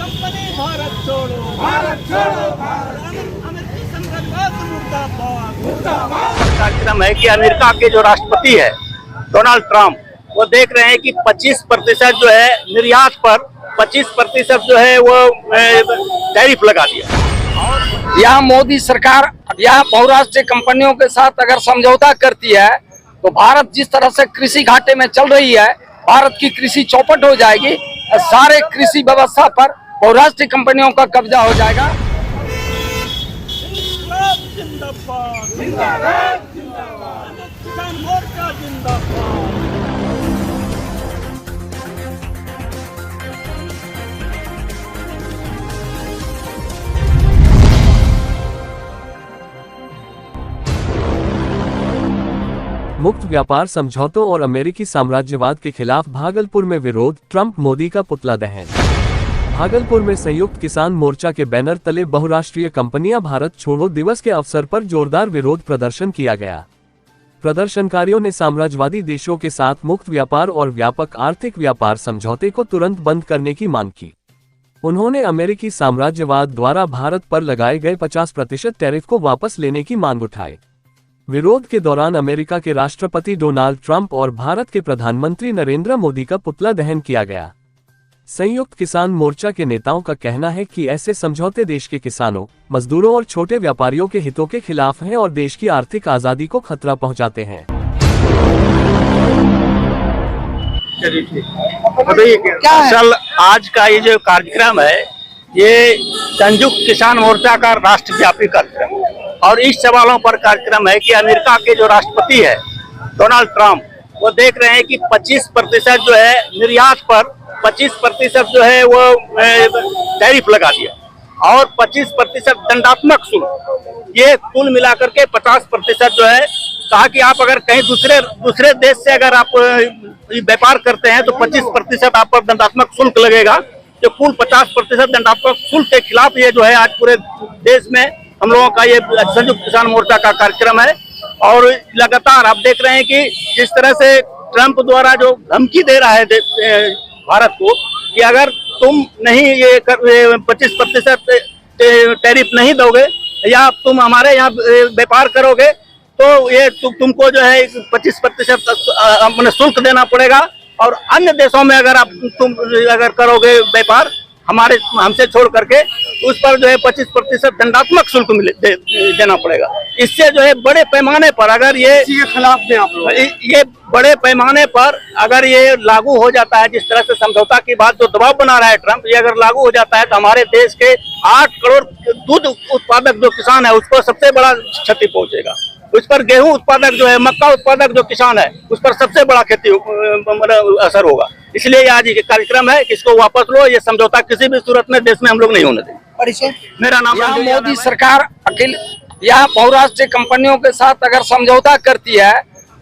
Company Bharat छोड़ो, भारत छोड़ो, अमेरिकी संघर्षवाद मुर्दाबाद, मुर्दाबाद। कार्यक्रम है कि अमेरिका के जो राष्ट्रपति है डोनाल्ड ट्रंप, वो देख रहे हैं कि 25% जो है निर्यात पर 25% जो है वो टैरिफ लगा दिया। यहाँ मोदी सरकार यहाँ बहुराष्ट्रीय कंपनियों के साथ अगर समझौता करती है तो भारत जिस तरह से कृषि घाटे में चल रही है, भारत की कृषि चौपट हो जाएगी, सारे कृषि व्यवस्था पर बहुराष्ट्रीय कंपनियों का कब्जा हो जाएगा। जिंदाबाद, जिंदाबाद, जिंदाबाद, किसान मोर्चा जिंदाबाद। मुक्त व्यापार समझौतों और अमेरिकी साम्राज्यवाद के खिलाफ भागलपुर में विरोध, ट्रंप मोदी का पुतला दहन। भागलपुर में संयुक्त किसान मोर्चा के बैनर तले बहुराष्ट्रीय कंपनियां भारत छोड़ो दिवस के अवसर पर जोरदार विरोध प्रदर्शन किया गया। प्रदर्शनकारियों ने साम्राज्यवादी देशों के साथ मुक्त व्यापार और व्यापक आर्थिक व्यापार समझौते को तुरंत बंद करने की मांग की। उन्होंने अमेरिकी साम्राज्यवाद द्वारा भारत पर लगाए गए 50% टैरिफ को वापस लेने की मांग उठाई। विरोध के दौरान अमेरिका के राष्ट्रपति डोनाल्ड ट्रंप और भारत के प्रधानमंत्री नरेंद्र मोदी का पुतला दहन किया गया। संयुक्त किसान मोर्चा के नेताओं का कहना है कि ऐसे समझौते देश के किसानों, मजदूरों और छोटे व्यापारियों के हितों के खिलाफ हैं और देश की आर्थिक आजादी को खतरा पहुंचाते हैं। असल आज का ये जो कार्यक्रम है, ये संयुक्त किसान मोर्चा का राष्ट्रव्यापी कार्यक्रम है और इस सवालों पर कार्यक्रम है कि अमेरिका के जो राष्ट्रपति है डोनाल्ड ट्रंप, वो देख रहे हैं कि 25% जो है निर्यात पर 25% जो है वो टैरिफ लगा दिया और 25% दंडात्मक शुल्क, ये कुल मिलाकर के 50% जो है। कहा कि आप अगर कहीं दूसरे देश से अगर आप व्यापार करते हैं तो 25% आप पर दंडात्मक शुल्क लगेगा। जो कुल 50% दंडात्मक शुल्क के खिलाफ ये जो है आज पूरे देश में हम लोगों का ये संयुक्त किसान मोर्चा का कार्यक्रम है। और लगातार आप देख रहे हैं कि जिस तरह से ट्रंप द्वारा जो धमकी दे रहा है भारत को कि अगर तुम नहीं ये 25% टैरिफ नहीं दोगे या तुम हमारे यहाँ व्यापार करोगे तो ये तुमको जो है 25% शुल्क देना पड़ेगा और अन्य देशों में अगर तुम करोगे व्यापार हमसे छोड़ करके तो उस पर जो है 25% दंडात्मक शुल्क देना पड़ेगा। इससे जो है बड़े पैमाने पर अगर ये खिलाफ में आप लोग ये बड़े पैमाने पर अगर ये लागू हो जाता है, जिस तरह से समझौता की बात जो दबाव बना रहा है ट्रंप, ये अगर लागू हो जाता है तो हमारे देश के 8 करोड़ दूध उत्पादक जो किसान है उसको सबसे बड़ा क्षति पहुंचेगा। उस पर गेहूं उत्पादक जो है, मक्का उत्पादक जो किसान है, उस पर सबसे बड़ा क्षति असर होगा। इसलिए आज ये कार्यक्रम है, इसको वापस लो। ये समझौता किसी भी सूरत में देश में हम लोग नहीं होने देंगे। मेरा नाम मोदी सरकार यहाँ बहुराष्ट्रीय कंपनियों के साथ अगर समझौता करती है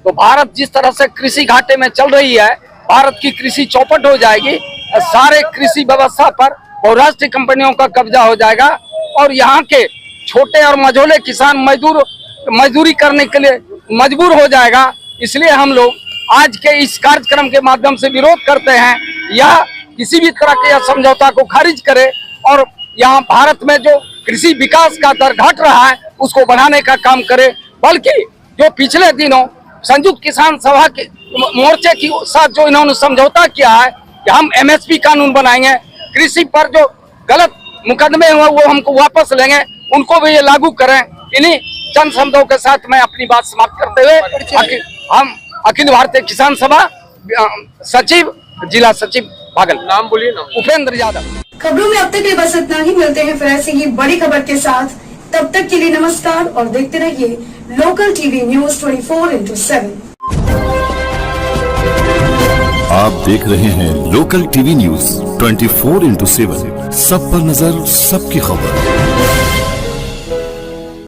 तो भारत जिस तरह से कृषि घाटे में चल रही है, भारत की कृषि चौपट हो जाएगी, सारे कृषि व्यवस्था पर बहुराष्ट्रीय कंपनियों का कब्जा हो जाएगा और यहाँ के छोटे और मझोले किसान मजदूरी करने के लिए मजबूर हो जाएगा। इसलिए हम लोग आज के इस कार्यक्रम के माध्यम से विरोध करते हैं या किसी भी तरह के समझौता को खारिज करे और यहाँ भारत में जो कृषि विकास का दर घट रहा है उसको बढ़ाने का काम करे। बल्कि जो पिछले दिनों संयुक्त किसान सभा के मोर्चे के साथ जो इन्होंने समझौता किया है कि हम MSP कानून बनाएंगे, कृषि पर जो गलत मुकदमे हुए वो हमको वापस लेंगे, उनको भी ये लागू करें। इन्हीं चंद शब्दों के साथ मैं अपनी बात समाप्त करते हुए हम अखिल भारतीय किसान सभा सचिव, जिला सचिव भागलपुर। नाम बोलिए ना। उपेंद्र यादव। खबरों में अब तक ये बस इतना ही। मिलते हैं फिर ऐसे ही बड़ी खबर के साथ। तब तक के लिए नमस्कार और देखते रहिए लोकल टीवी न्यूज 24/7। आप देख रहे हैं लोकल टीवी न्यूज 24/7। सब पर नजर, सबकी खबर।